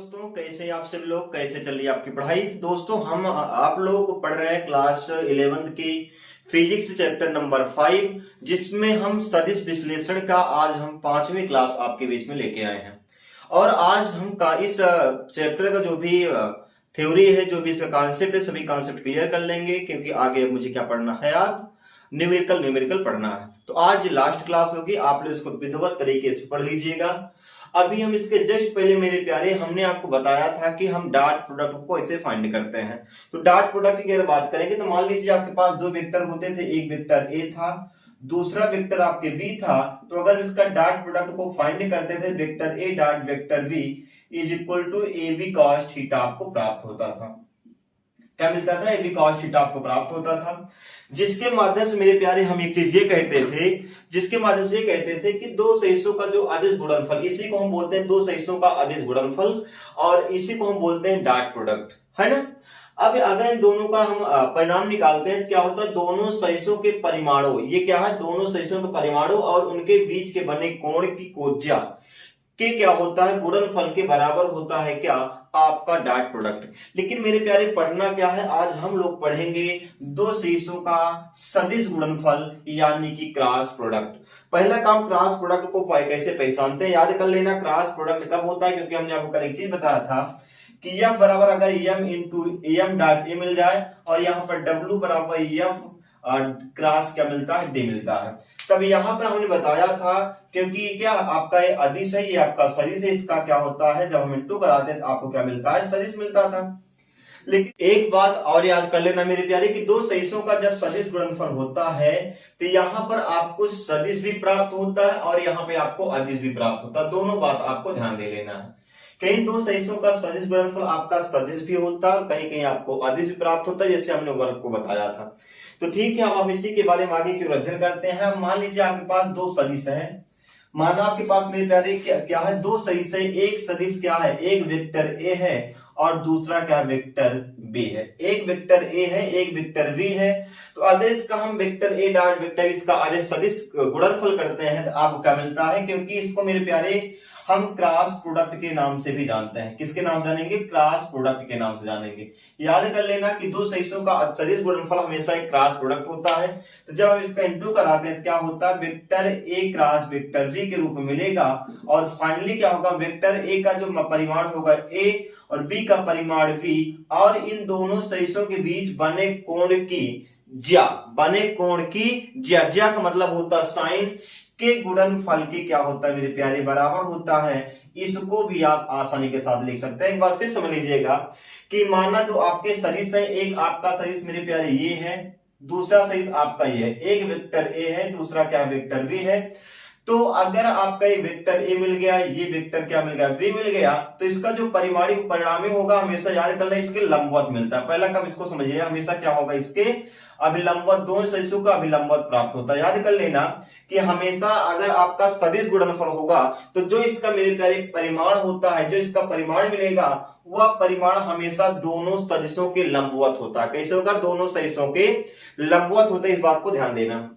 दोस्तों, कैसे हैं आप सब लोग? कैसे चल रही है आपकी पढ़ाई? दोस्तों, हम आप लोगों को पढ़ रहे हैं क्लास 11th की फिजिक्स चैप्टर नंबर 5, जिसमें हम सदिश विश्लेषण का आज हम 5वीं क्लास आपके बीच में लेके आए हैं। और आज हम इस चैप्टर का जो भी थ्योरी है, जो भी इसका कॉन्सेप्ट है, सभी कॉन्सेप्ट क्लियर कर लेंगे, क्योंकि आगे मुझे क्या पढ़ना है, आज न्यूमेरिकल पढ़ना है। तो आज लास्ट क्लास होगी, आप लोग इसको विधिवत तरीके से पढ़ लीजिएगा। अभी हम इसके जस्ट पहले मेरे प्यारे हमने आपको बताया था कि हम डॉट प्रोडक्ट को ऐसे फाइंड करते हैं। तो डॉट प्रोडक्ट की अगर बात करेंगे तो मान लीजिए आपके पास दो वेक्टर होते थे, एक वेक्टर ए था, दूसरा वेक्टर आपके बी था। तो अगर इसका डॉट प्रोडक्ट को फाइंड करते थे, vector A dot vector B is equal to A B cos theta आपको प्राप्त होता था। क्या मिलता था? ए बी कॉस थीटा आपको प्राप्त होता था, जिसके माध्यम से मेरे प्यारे हम एक चीज ये कहते थे कि दो सदिशों का जो अदिश गुणनफल, इसी को हम बोलते हैं दो सदिशों का अदिश गुणनफल, और इसी को हम बोलते हैं डॉट प्रोडक्ट, है ना। अब अगर इन दोनों का हम परिणाम निकालते हैं, क्या होता है? दोनों सदिशों के परिमाणों, ये क्या है? दोनों सदिशों के परिमाणों और उनके बीच के बने कोण की कोज्या के क्या होता है? गुणनफल के बराबर होता है क्या? आपका डॉट प्रोडक्ट। लेकिन मेरे प्यारे पढ़ना क्या है, आज हम लोग पढ़ेंगे दो सदिशों का सदिश गुणनफल, यानी कि क्रॉस प्रोडक्ट। पहला काम, क्रॉस प्रोडक्ट को कैसे पहचानते हैं, याद कर लेना। क्रॉस प्रोडक्ट कब होता है? क्योंकि हमने आपको कल एक चीज बताया था कि एफ बराबर अगर m into m dot a मिल जाए, और यहाँ पर डब्ल्यू बराबर एफ क्रॉस क्या मिलता है? डी मिलता है। तब यहां पर हमने बताया था, क्योंकि क्या आपका ये अदिश है, ये आपका सदिश है, इसका क्या होता है? जब हम इंटू कराते हैं तो आपको क्या मिलता है? सदिश मिलता था। लेकिन एक बात और याद कर लेना मेरे प्यारे, कि दो सदिशों का जब सदिश गुणनफल होता है तो यहाँ पर आपको सदिश भी प्राप्त होता है और यहाँ पे आपको अदिश भी प्राप्त होता है। दोनों बात आपको ध्यान दे लेना है। कहीं दो सदिशों का सदिश गुणनफल आपका सदिश भी होता है और कहीं कहीं आपको अदिश भी प्राप्त होता है, जैसे हमने वर्ग को बताया था। तो ठीक है, अब हम इसी के बारे में आगे क्यों अध्ययन करते हैं। मान लीजिए आपके पास दो सदिश है, माना आपके पास मेरे प्यारे क्या है? दो सदिश है। एक सदिश क्या है? एक वेक्टर ए है और दूसरा क्या? वेक्टर बी है। एक वेक्टर ए है, एक वेक्टर बी है। तो अगर इसका हम वेक्टर ए डॉट वेक्टर इसका अरे सदिश गुणनफल करते हैं तो आपको क्या मिलता है? क्योंकि इसको मेरे प्यारे हम क्रॉस प्रोडक्ट के नाम से भी जानते हैं। किसके नाम से जानेंगे? क्रॉस प्रोडक्ट के नाम से जानेंगे। याद कर लेना कि दो सदिशों का सदिश गुणनफल हमेशा एक क्रॉस प्रोडक्ट होता है। तो जब हम इसका इंटू कराते हैं क्या होता है? वेक्टर ए क्रॉस वेक्टर बी के रूप में मिलेगा। और फाइनली क्या होगा? वेक्टर ए का जो परिमाण होगा ए और बी का परिमाण बी, और इन दोनों सदिशों के बीच बने कोण की ज्या का मतलब होता है साइन के गुणनफल के क्या होता है मेरे प्यारे? बराबर होता है। इसको भी आप आसानी के साथ लिख सकते हैं। एक बार फिर समझ लीजिएगा कि माना जो आपके सदिश है, एक आपका सदिश मेरे प्यारे ये है, दूसरा सदिश आपका ये है। एक वेक्टर ए है, दूसरा क्या? वेक्टर बी है। तो अगर आपका ये वेक्टर ए मिल गया, ये वेक्टर क्या मिल गया? बी मिल गया, तो इसका जो परिमाणिक परिणामी होगा हमेशा याद करना, इसके लंबवत मिलता है। पहला काम इसको समझिए, हमेशा क्या होगा? इसके अभिलंबवत, दोनों सदिशों का अभिलंबवत प्राप्त होता है। याद कर लेना कि हमेशा अगर आपका सदिश गुणनफल होगा तो जो इसका मेरे प्यारे परिमाण होता है, जो इसका परिमाण मिलेगा, वह परिमाण हमेशा दोनों सदिशों के लंबवत होता है। कैसे होगा? दोनों सदिशों के लंबवत होता है। इस बात को ध्यान देना।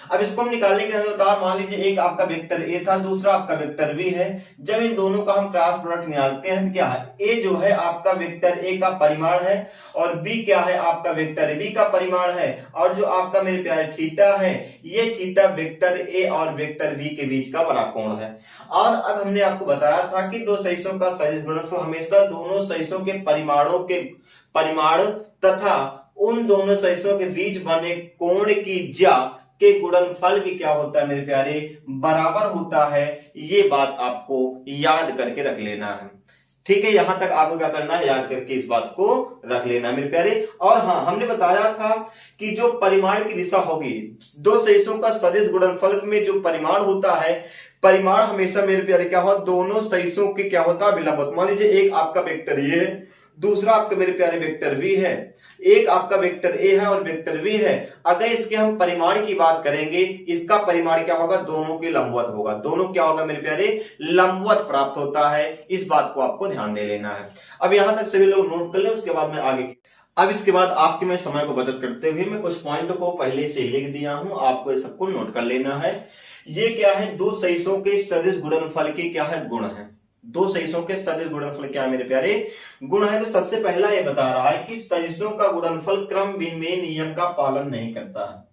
अब इसको हम निकालने के लिए बता, मान लीजिए एक आपका वेक्टर ए था, दूसरा आपका वेक्टर बी है। जब इन दोनों का हम क्रॉस प्रोडक्ट निकालते हैं, क्या है? ए जो है आपका वेक्टर ए का परिमाण है और बी क्या है? आपका वेक्टर बी का परिमाण है। और जो आपका मेरे प्यारे थीटा है, ये थीटा वेक्टर ए और वेक्टर बी के बीच का बड़ा कोण है। और अब हमने आपको बताया था कि दो सदिशों का सदिश गुणनफल हमेशा दोनों सदिशों के परिमाणों के परिमाण तथा उन दोनों सदिशों के बीच बने कोण की ज्या के गुणनफल की क्या होता है मेरे प्यारे? बराबर होता है। ये बात आपको याद करके रख लेना है। ठीक है, यहां तक आपको क्या करना है? याद करके इस बात को रख लेना मेरे प्यारे। और हाँ, हमने बताया था कि जो परिमाण की दिशा होगी, दो सदिशों का सदिश गुणनफल में जो परिमाण होता है, परिमाण हमेशा मेरे प्यारे क्या हो? दोनों सदिशों के क्या होता है? अभिलंबवत। मान लीजिए एक आपका वेक्टर ये है, दूसरा आपका मेरे प्यारे वेक्टर बी है। एक आपका वेक्टर ए है और वेक्टर बी है। अगर इसके हम परिमाण की बात करेंगे, इसका परिमाण क्या होगा? दोनों के लंबवत होगा। दोनों क्या होगा मेरे प्यारे? लंबवत प्राप्त होता है। इस बात को आपको ध्यान दे लेना है। अब यहां तक सभी लोग नोट कर ले, उसके बाद मैं आगे। अब इसके बाद आपके मैं समय को बचत करते हुए मैं कुछ पॉइंट को पहले से लिख दिया हूं, आपको ये सबको नोट कर लेना है। ये क्या है? दो सदिशों के सदिश गुणनफल के क्या है? गुण है। दो सदिशों के सदिश गुणनफल क्या है मेरे प्यारे, गुण है। तो सबसे पहला ये बता रहा है कि सदिशों का गुणनफल क्रम विनिमय नियम का पालन नहीं करता है।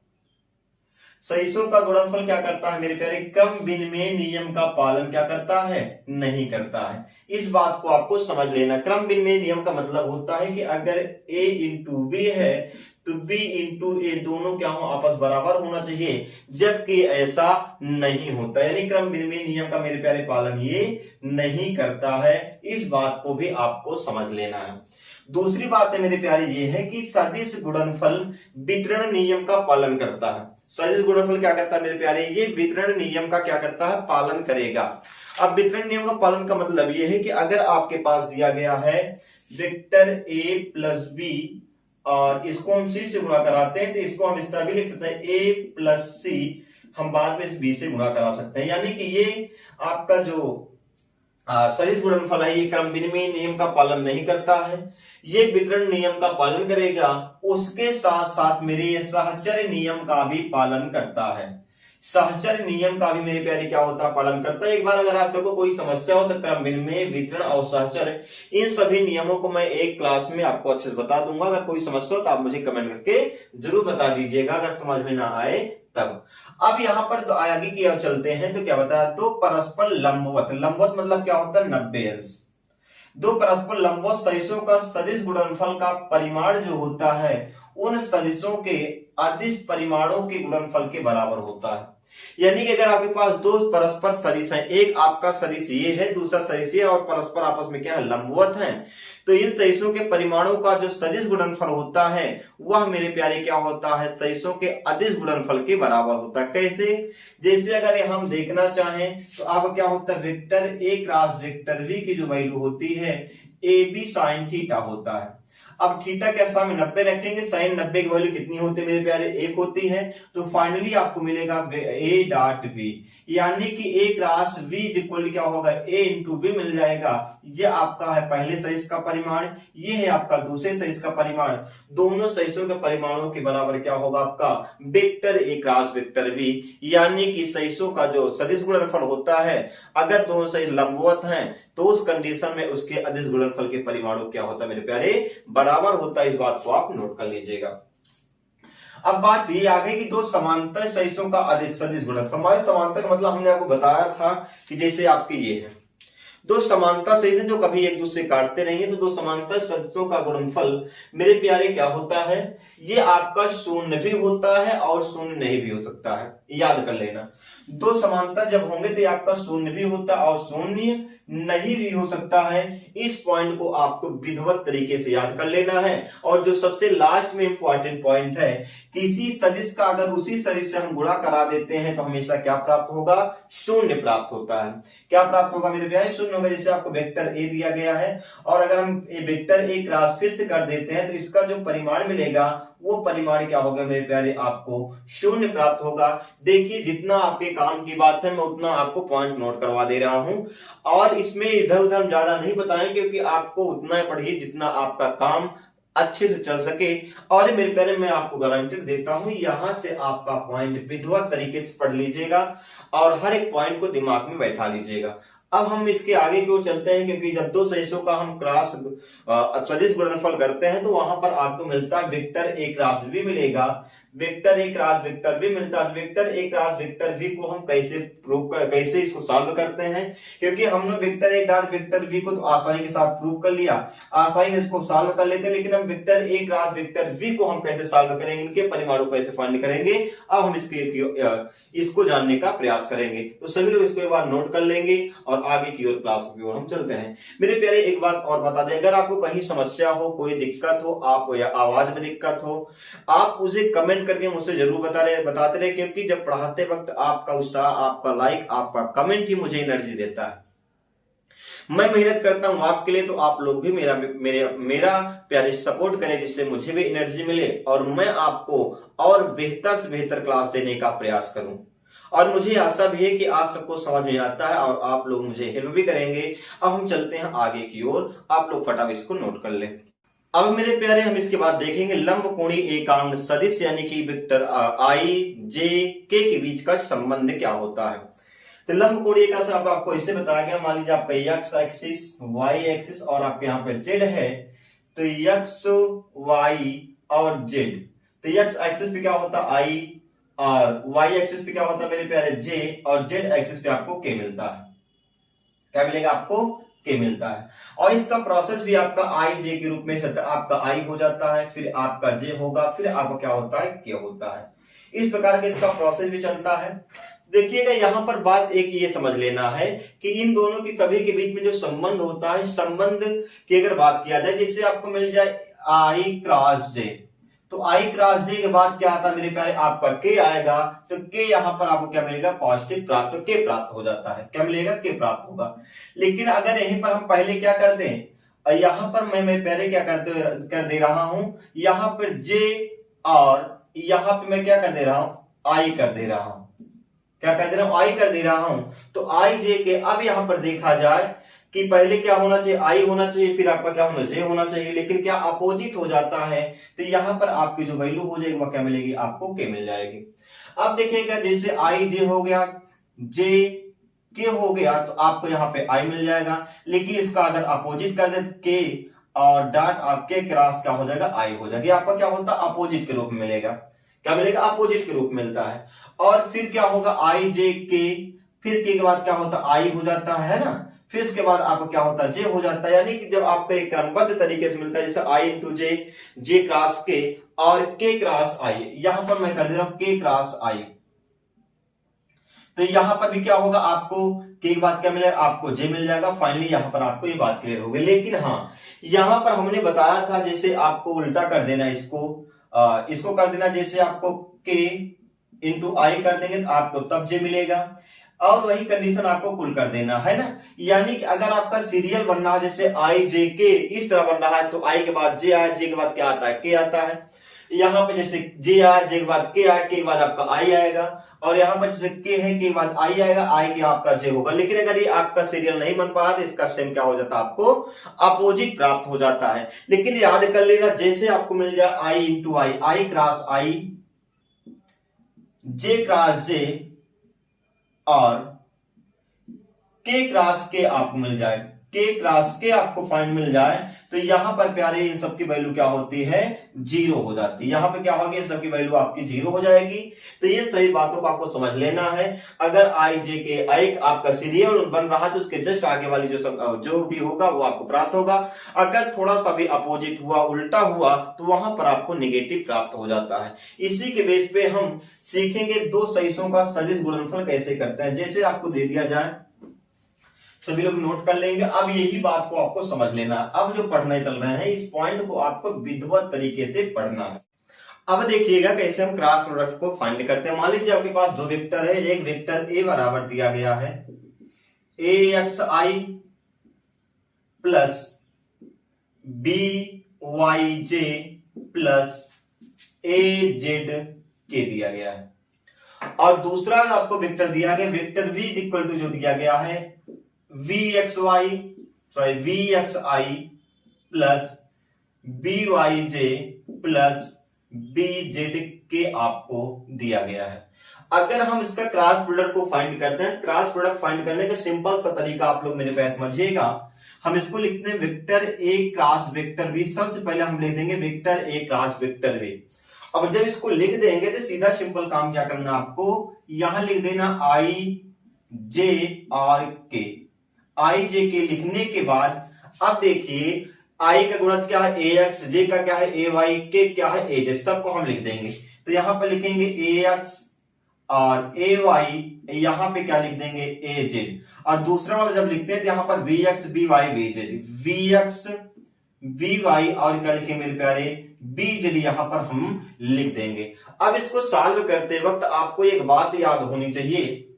सदिशों का गुणनफल क्या करता है मेरे प्यारे, क्रम विनिमय नियम का पालन क्या करता है, नहीं करता है। इस बात को आपको समझ लेना। क्रम विनिमय नियम का मतलब होता है कि अगर a इंटू बी है तो b इंटू ए दोनों क्या हो, आपस बराबर होना चाहिए, जबकि ऐसा नहीं होता। यानी क्रम विनिमय नियम का मेरे प्यारे पालन ये नहीं करता है। इस बात को भी आपको समझ लेना है। दूसरी बात है मेरे प्यारे ये है कि सदिश गुणनफल वितरण नियम का पालन करता है। सदिश गुणनफल क्या करता है मेरे प्यारे, ये वितरण नियम का क्या करता है, पालन करेगा। अब वितरण नियम का पालन का मतलब ये है कि अगर आपके पास दिया गया है वेक्टर a प्लस बी और इसको हम c से गुणा कराते हैं, तो इसको हम इस तरह भी लिख सकते हैं a प्लस c, हम बाद में इस b से गुणा करा सकते हैं। यानी कि ये आपका जो सदिश गुणनफल है ये क्रम विनिमय नियम का पालन नहीं करता है, ये वितरण नियम का पालन करेगा, उसके साथ साथ मेरे ये सहचर्य नियम का भी पालन करता है। सहचर्य नियम का भी मेरे प्यारे क्या होता है, पालन करता है। एक बार अगर आप सबको कोई समस्या हो तो क्रम विनिमय, वितरण और सहचर्य, इन सभी नियमों को मैं एक क्लास में आपको अच्छे से बता दूंगा। अगर कोई समस्या हो तो आप मुझे कमेंट करके जरूर बता दीजिएगा, अगर समझ में ना आए तब। अब यहाँ पर तो आगे की ओर चलते हैं, तो क्या बताया, दो परस्पर लंबवत, लंबवत मतलब क्या होता है, 90 अंश। दो परस्पर लंबवत सदिशों का सदिश गुणनफल का परिमाण जो होता है उन सदिशों के अदिश परिमाणों के गुणनफल के बराबर होता है। यानी कि अगर आपके पास दो परस्पर सदिश हैं, एक आपका सदिश ये है, दूसरा सदिश ये, और परस्पर आपस में क्या है, लंबवत हैं, तो इन सदिशों के परिमाणों का जो सदिश गुणनफल होता है वह मेरे प्यारे क्या होता है, सदिशों के अदिश गुणनफल के बराबर होता है। कैसे, जैसे अगर हम देखना चाहें तो आपका क्या होता है, vector a cross vector v की जो वैल्यू होती है ab साइन थीटा होता है। अब थीटा के स्थान में 90 रखेंगे, साइन 90 की वैल्यू कितनी होती है मेरे प्यारे, 1 होती है। तो फाइनली आपको मिलेगा a डॉट v, यानी कि a क्रॉस v इक्वल क्या होगा, a इंटू b मिल जाएगा। ये आपका है पहले सदिश का परिमाण, ये है आपका दूसरे सदिश का परिमाण। दोनों सदिशों के परिमाणों के बराबर क्या होगा आपका vector a cross vector v, यानी कि सदिशों का जो सदिश गुणनफल होता है अगर दोनों सदिश लंबवत हैं तो उस कंडीशन में उसके अदिश गुणनफल के परिमाणों क्या होता है मेरे प्यारे, बराबर होता है। इस बात को आप नोट कर लीजिएगा। अब बात ये आ गई कि दो समांतर सदिशों का अदिश सदिश गुणनफल। हमारे समांतर मतलब हमने आपको बताया था कि जैसे आपके ये है दो समांतर सदिश जो कभी एक दूसरे काटते नहीं है, तो दो समांतर सदिशों का गुणनफल मेरे प्यारे क्या होता है, ये आपका शून्य भी होता है और शून्य नहीं भी हो सकता है। याद कर लेना, दो समांतर जब होंगे तो आपका शून्य भी होता है और शून्य नहीं भी हो सकता है। इस पॉइंट को आपको विधिवत तरीके से याद कर लेना है। और जो सबसे लास्ट में इंपॉर्टेंट पॉइंट है, किसी सदिश का अगर उसी सदिश से हम गुणा करा देते हैं तो हमेशा क्या प्राप्त होगा, शून्य प्राप्त होता है। क्या प्राप्त होगा मेरे प्यारे, शून्य होगा। जैसे आपको वेक्टर ए दिया गया है और अगर हम वेक्टर ए क्रॉस फिर से कर देते हैं तो इसका जो परिमाण मिलेगा वो परिमाण क्या होगा मेरे प्यारे, आपको शून्य प्राप्त होगा। देखिए जितना आपके काम की बात है मैं उतना आपको पॉइंट नोट करवा दे रहा हूं, और इसमें इधर उधर ज्यादा नहीं बताएं क्योंकि आपको उतना पढ़िए जितना आपका काम अच्छे से चल सके। और मेरे प्यारे मैं आपको गारंटी देता हूं यहां से आपका पॉइंट विधिवत तरीके से पढ़ लीजिएगा और हर एक पॉइंट को दिमाग में बैठा लीजिएगा। अब हम इसके आगे की ओर चलते हैं, क्योंकि जब दो सदिशों का हम क्रॉस सदिश गुणनफल करते हैं तो वहां पर आपको मिलता है वेक्टर ए क्रॉस बी मिलेगा, वेक्टर ए क्रॉस वेक्टर बी मिलता है। वेक्टर ए क्रॉस वेक्टर बी को हम कैसे इसको सॉल्व करते हैं, क्योंकि हमने vector A dot vector B को तो आसानी के साथ प्रूव कर लिया, आसानी से इसको सॉल्व कर लेते हैं। लेकिन हम वेक्टर ए क्रॉस वेक्टर बी को हम कैसे सॉल्व करेंगे, इनके परिमाणों को कैसे फाइंड करेंगे, अब हम इसको जानने का प्रयास करेंगे। तो सभी लोग इसको एक बार नोट कर लेंगे और आगे की ओर क्लास की ओर हम चलते हैं। मेरे प्यारे एक बात और बता दें, अगर आपको कहीं समस्या हो, कोई दिक्कत हो, आप या आवाज में दिक्कत हो, आप उसे कमेंट करके मुझसे जरूर बताते रहे, क्योंकि जब पढ़ाते वक्त आपका उत्साह, आपका लाइक, आपका कमेंट ही मुझे एनर्जी देता है। मैं मेहनत करता हूं आपके लिए, तो आप लोग भी मेरा प्यारे सपोर्ट करें जिससे मुझे भी एनर्जी मिले और मैं आपको और बेहतर से बेहतर क्लास देने का प्रयास करूं। और मुझे आशा भी है कि आप सबको समझ में आता है और आप लोग मुझे हेल्प भी करेंगे। अब हम चलते हैं आगे की ओर, आप लोग फटाफट इसको नोट कर लें। अब मेरे प्यारे हम इसके बाद देखेंगे लंबकोणीय एकांक सदिश, यानी कि वेक्टर आई जे के बीच का संबंध क्या होता है। तो लंब कोणीय का सब आपको इससे बताया गया, मान लीजिए आपका एक्स एक्सिस, वाई एक्सिस और आपके यहाँ पे जेड है, तो एक्स वाई और जेड, तो एक्स एक्सिस पे क्या होता है आई, और वाई एक्सिस पे क्या होता है मेरे प्यारे जे, और जेड एक्सिस पे आपको के मिलता है। क्या मिलेगा आपको? के मिलता है। और इसका प्रोसेस भी आपका आई जे के रूप में आपका आई हो जाता है, फिर आपका जे होगा, फिर आपका क्या होता है? के होता है। इस प्रकार का इसका प्रोसेस भी चलता है। देखिएगा यहां पर बात एक ये समझ लेना है कि इन दोनों की सभी के बीच में जो संबंध होता है, संबंध की अगर बात किया जाए, जैसे आपको मिल जाए आई क्रॉस जे, तो आई क्रॉस जे के बाद क्या आता है मेरे प्यारे? आपका के आएगा, तो के यहां पर आपको क्या मिलेगा? पॉजिटिव प्राप्त, तो के प्राप्त हो जाता है। क्या मिलेगा? के प्राप्त होगा। लेकिन अगर यहीं पर हम पहले क्या कर दें, यहां पर मैं पहले क्या कर दे रहा हूं, यहां पर जे और यहां पर मैं क्या कर दे रहा हूं? आई कर दे रहा हूं। क्या कर दे रहा हूं? आई कर दे रहा हूं। तो आई जे के, अब यहां पर देखा जाए कि पहले क्या होना चाहिए? आई होना चाहिए, फिर आपका क्या होना? जे होना चाहिए, लेकिन क्या अपोजिट हो जाता है, तो यहां पर आपकी जो वैल्यू हो जाएगी वो क्या मिलेगी? आपको के मिल जाएगी। अब देखिएगा जैसे आई जे हो गया, जे के हो गया, तो आपको यहाँ पे आई मिल जाएगा, लेकिन इसका अगर अपोजिट कर दे के और डॉट आपके क्रॉस क्या हो जाएगा? आई हो जाएगी। आपका क्या होता है? अपोजिट के रूप में मिलेगा। क्या मिलेगा? अपोजिट के रूप में मिलता है। और फिर क्या होगा? आई जे के, फिर के बाद क्या होता है? आई हो जाता है ना, फिर इसके बाद आपको क्या होता है? जे हो जाता है। यानी कि जब आपको एक क्रमबद्ध तरीके से मिलता है, जैसे आई इंटू जे, जे क्रॉस के और के क्रॉस आई, यहां पर मैं कर दे रहा हूं के क्रॉस आई, तो यहां पर भी क्या होगा? आपको के बाद क्या मिलेगा? आपको जे मिल जाएगा। फाइनली यहां पर आपको ये बात क्लियर हो गई। लेकिन हाँ, यहां पर हमने बताया था जैसे आपको उल्टा कर देना, इसको कर देना, जैसे आपको के इंटू आई कर देंगे तो आपको तब जे मिलेगा, और वही कंडीशन आपको कुल कर देना है ना। यानी कि अगर आपका सीरियल बन रहा है जैसे आई जे के इस तरह बन रहा है, तो आई के बाद जे आया, जे के बाद क्या आता है? के आता है। यहाँ पे जैसे जे आया, जे के बाद के आया, के के बाद आपका आई आएगा, और यहाँ पर जैसे के है, के बाद आई आएगा, आई के आपका जे होगा। लेकिन अगर ये आपका सीरियल नहीं बन पा रहा तो इसका सेम क्या हो जाता है? आपको अपोजिट प्राप्त हो जाता है। लेकिन याद कर लेना, जैसे आपको मिल जाए आई इंटू आई, आई क्रॉस आई, जे क्रॉस जे और के क्रॉस के आपको मिल जाए, के क्रॉस के आपको फाइंड मिल जाए, तो यहां पर प्यारे इन सबकी वैल्यू क्या होती है? जीरो हो जाती है। यहां पे क्या होगी? इन सबकी वैल्यू आपकी जीरो हो जाएगी। तो ये सभी बातों को आपको समझ लेना है। अगर आई जे के आई आपका सीरियल बन रहा है तो उसके जस्ट आगे वाली जो भी होगा वो आपको प्राप्त होगा। अगर थोड़ा सा भी अपोजिट हुआ, उल्टा हुआ, तो वहां पर आपको निगेटिव प्राप्त हो जाता है। इसी के बेस पे हम सीखेंगे दो सदिशों का सदिश गुणनफल कैसे करते हैं। जैसे आपको दे दिया जाए, सभी लोग नोट कर लेंगे। अब यही बात को आपको समझ लेना है। अब जो पढ़ने चल रहे हैं इस पॉइंट को आपको विधिवत तरीके से पढ़ना है। अब देखिएगा कैसे हम क्रॉस प्रोडक्ट को फाइंड करते हैं। मान लीजिए आपके पास दो वेक्टर है, एक वेक्टर ए बराबर दिया गया है ए x I plus B Y J plus A Z के दिया गया है, और दूसरा आपको वेक्टर दिया गया वेक्टर v इक्वल टू जो दिया गया है V X I plus B Y J plus B Z के आपको दिया गया है। अगर हम इसका क्रॉस प्रोडक्ट को फाइंड करते हैं, क्रॉस प्रोडक्ट फाइंड करने का सिंपल सा तरीका आप लोग मेरे पास समझिएगा। हम इसको लिखते हैं वेक्टर ए क्रॉस वेक्टर बी। सबसे पहले हम लिख देंगे वेक्टर ए क्रॉस वेक्टर बी। अब जब इसको लिख देंगे तो सीधा सिंपल काम क्या करना, आपको यहां लिख देना आई जे और के। आई जे के लिखने के बाद अब देखिए आई का गुणज क्या है? ए एक्स, जे का क्या है? ए वाई, के क्या है? ए जेड। सबको हम लिख देंगे। तो यहां पर लिखेंगे ए एक्स और ए वाई, यहां पे क्या लिख देंगे? ए जेड। और दूसरा वाला जब लिखते हैं तो यहां पर V X B Y B Z, we X B Y और क्या लिखेंगे मेरे प्यारे? बी जेड यहां पर हम लिख देंगे। अब इसको सॉल्व करते वक्त आपको एक बात याद होनी चाहिए,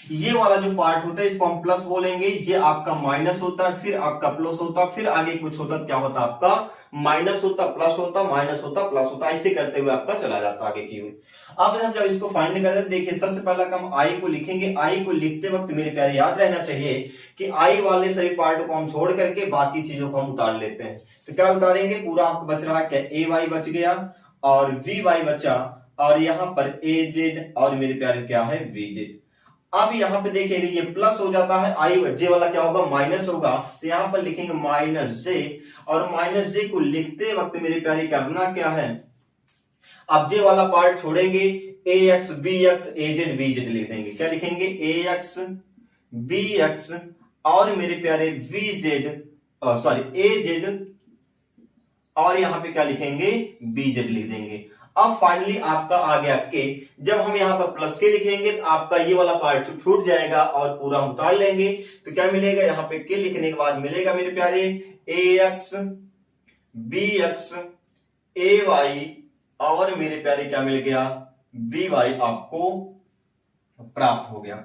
ये वाला जो पार्ट होता है इसको हम प्लस बोलेंगे, ये आपका माइनस होता है, फिर आपका प्लस होता है, फिर आगे कुछ होता क्या होता आपका माइनस होता, प्लस होता, माइनस होता, प्लस होता, ऐसे करते हुए आपका चला जाता आगे की हुई। अब जब इसको फाइंड करते हैं, देखिए सबसे पहला हम आई को लिखेंगे। आई को लिखते वक्त मेरे प्यारे याद रहना चाहिए कि आई वाले सभी पार्ट को हम छोड़ करके बाकी चीजों को हम उतार लेते हैं। तो क्या उतारेंगे? पूरा आपको बच रहा क्या? ए वाई बच गया और वी वाई बचा, और यहां पर ए जेड और मेरे प्यारे क्या है? V Z. अब यहाँ पे देखिएगा ये प्लस हो जाता है, आई जे वाला क्या होगा माइनस होगा, तो यहाँ पर लिखेंगे माइनस जे, और माइनस जे को लिखते वक्त मेरे प्यारे करना क्या है, अब जे वाला पार्ट छोड़ेंगे, ए एक्स बी एक्स ए जेड बी जेड लिख देंगे। क्या लिखेंगे, ए एक्स बी एक्स और मेरे प्यारे वी जेड, सॉरी ए जेड, और यहां पे क्या लिखेंगे, बी जेड लिख देंगे। अब फाइनली आपका आ गया के, जब हम यहां पर प्लस के लिखेंगे तो आपका ये वाला पार्ट छूट जाएगा और पूरा हम उतार लेंगे, तो क्या मिलेगा, यहां पे के लिखने के बाद मिलेगा मेरे प्यारे ए एक्स बी एक्स ए वाई और मेरे प्यारे क्या मिल गया, बी वाई आपको प्राप्त हो गया।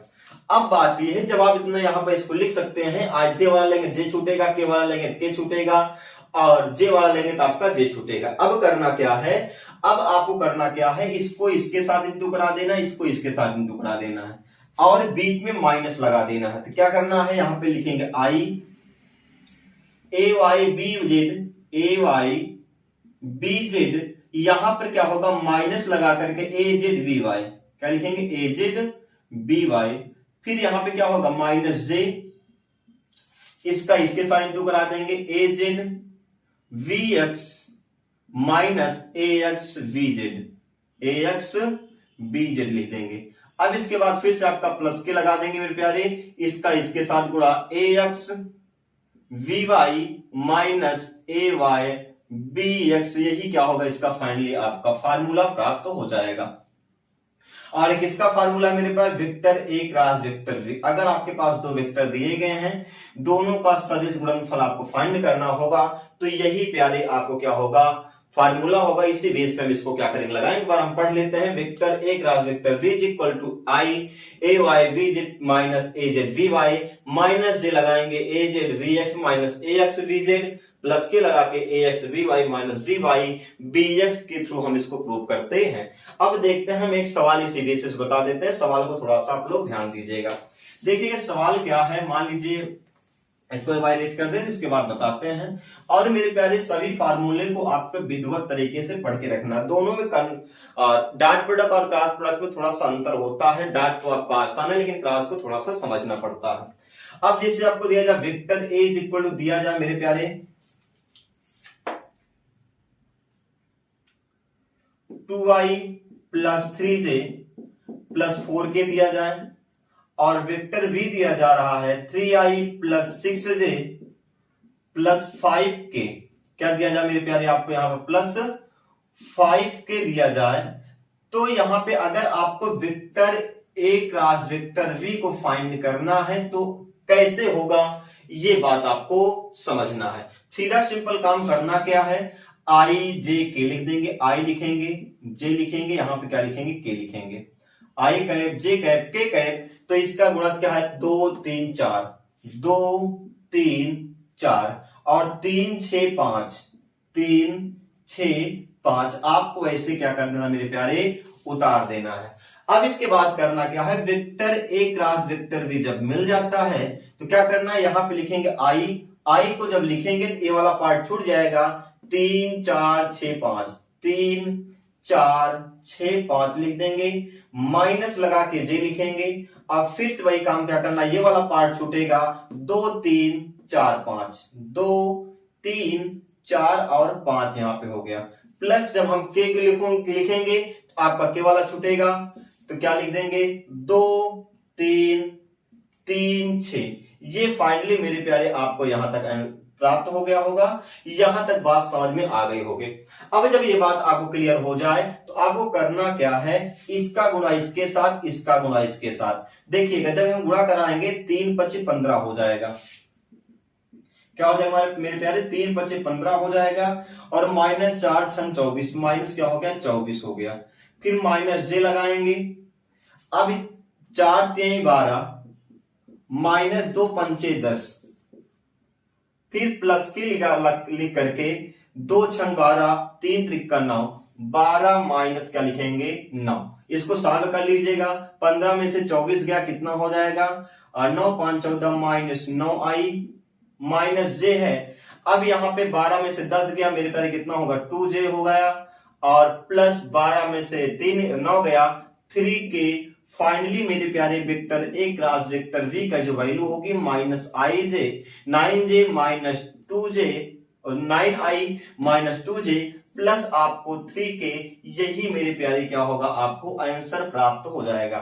अब बात यह है, जब आप इतना यहां पर इसको लिख सकते हैं, आज जे वाला लेंगे जे छूटेगा, के वाला लेंगे के छूटेगा, और जे वाला लेंगे तो आपका जे छूटेगा। अब करना क्या है, अब आपको करना क्या है, इसको इसके साथ इंटू करा देना, इसको इसके साथ इंटू करा देना है, और बीच में माइनस लगा देना है। तो क्या करना है, यहां पे लिखेंगे आई a y B Z, A y B Z, यहां पर क्या होगा, माइनस लगा करके ए जेड बी वाई, क्या लिखेंगे, ए जेड बी वाई, फिर यहां पे क्या होगा माइनस जे, इसका इसके साथ इंटू करा देंगे, ए z we x minus a x v z, a x b z लिख देंगे। अब इसके बाद फिर से आपका प्लस के लगा देंगे मेरे प्यारे, इसका इसके साथ गुणा, a x v y minus a y b x, यही क्या होगा, इसका फाइनली आपका फार्मूला प्राप्त हो जाएगा। और किसका फार्मूला मेरे पास, वेक्टर ए क्रॉस वेक्टर वी। अगर आपके पास दो वेक्टर दिए गए हैं, दोनों का सदिश गुणनफल आपको फाइंड करना होगा, तो यही प्यारे आपको क्या होगा, फार्मूला होगा। इसी बेस पे हम इसको क्या करेंगे, लगाएं, एक बार हम पढ़ लेते हैं। Vector A cross vector v is equal to i a y B z minus a z v y, minus j लगाएंगे a z we x minus a x v z, plus k लगा के a x v y minus v y b x के through हम इसको prove करते हैं। अब देखते हैं, हम एक सवाल इसी बेसिस बता देते हैं, सवाल को थोड़ा सा आप लोग ध्यान दीजिएगा। देखिए सवाल क्या है, मान लीजिए इसको वायलेट कर दें, इसके बाद बताते हैं। और मेरे प्यारे सभी फार्मूले को आपको विधिवत तरीके से पढ़ के रखना। दोनों में डॉट प्रोडक्ट और क्रॉस प्रोडक्ट में थोड़ा सा अंतर होता है, डॉट को आपको आसान है लेकिन क्रॉस को थोड़ा सा समझना पड़ता है। अब जैसे आपको दिया जाए vector A is equal to दिया जाए मेरे प्यारे 2i plus 3j plus 4k दिया जाए, और वेक्टर v दिया जा रहा है 3i plus 6j plus 5k, क्या दिया जाए मेरे प्यारे आपको यहां पर प्लस 5k दिया जाए। तो यहां पे अगर आपको vector a cross vector v को फाइंड करना है तो कैसे होगा, ये बात आपको समझना है। सीधा सिंपल काम करना क्या है, आई जे के लिख देंगे, आई लिखेंगे जे लिखेंगे, यहां पे क्या लिखेंगे के लिखेंगे, आई कैप जे कैप के कैप, तो इसका गुणक क्या है 2 3 4, 2 3 4 और 3 6 5, 3 6 5, आपको ऐसे क्या कर देना मेरे प्यारे, उतार देना है। अब इसके बाद करना क्या है, वेक्टर ए क्रॉस वेक्टर वी जब मिल जाता है तो क्या करना है, यहां पे लिखेंगे आई, आई को जब लिखेंगे तो ए वाला पार्ट छूट जाएगा, 3 4 6 5, 3 4 6 5 लिख देंगे, माइनस लगा के जे लिखेंगे। अब फिर से वही काम क्या करना, ये वाला पार्ट छूटेगा, 2 3 4 5, 2 3 4 और 5 यहां पे हो गया, प्लस जब हम के लिखेंगे तो आपका के वाला छूटेगा, तो क्या लिख देंगे 2 3 3 6। ये फाइनली मेरे प्यारे आपको यहां तक प्राप्त हो गया होगा, यहां तक बात समझ में आ गई होगी। अब जब ये बात आपको क्लियर हो जाए तो आपको करना क्या है, इसका गुणा इसके साथ, इसका गुणा इसके साथ। देखिएगा जब हम गुणा कराएंगे 3 5 15 हो जाएगा, क्या हो जाएगा मेरे प्यारे, 3 5 15 हो जाएगा, और माइनस 4 6 24, माइनस क्या हो गया 24 हो गया। फिर माइनस जे लगाएंगे, अब 4 3 12 माइनस 2 5 10, फिर प्लस के लिख करके 2 6 12, 3 3 9, 12 माइनस क्या लिखेंगे 9, इसको सॉल्व कर लीजिएगा। 15 में से 24 गया, कितना हो जाएगा 9 5 14 माइनस 9i माइनस जे है। अब यहां पे 12 में से 10 गया मेरे प्यारे, कितना होगा 2j हो गया, और प्लस 12 में से 9 गया 3k फाइनली मेरे प्यारे वेक्टर ए क्रॉस वेक्टर वी का जो वैल्यू होगी -ij 9j माइनस 2j और 9i माइनस 2j प्लस आपको 3k, यही मेरे प्यारे क्या होगा, आपको आंसर प्राप्त हो जाएगा।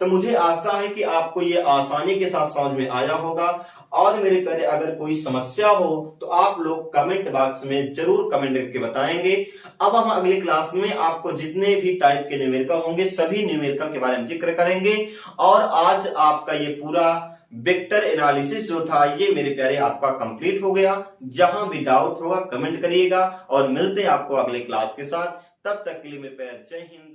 तो मुझे आशा है कि आपको ये आसानी के साथ समझ में आया होगा। और मेरे प्यारे अगर कोई समस्या हो तो आप लोग कमेंट बॉक्स में जरूर कमेंट करके बताएंगे। अब हम अगली क्लास में आपको जितने भी टाइप के न्यूमेरिकल होंगे सभी न्यूमेरिकल के बारे में जिक्र करेंगे। और आज आपका ये पूरा वेक्टर एनालिसिस जो था ये मेरे प्यारे आपका कंप्लीट हो गया। जहां भी डाउट होगा कमेंट करिएगा और मिलते हैं आपको अगले क्लास के साथ। तब तक के लिए मेरे प्यारे जय हिंद।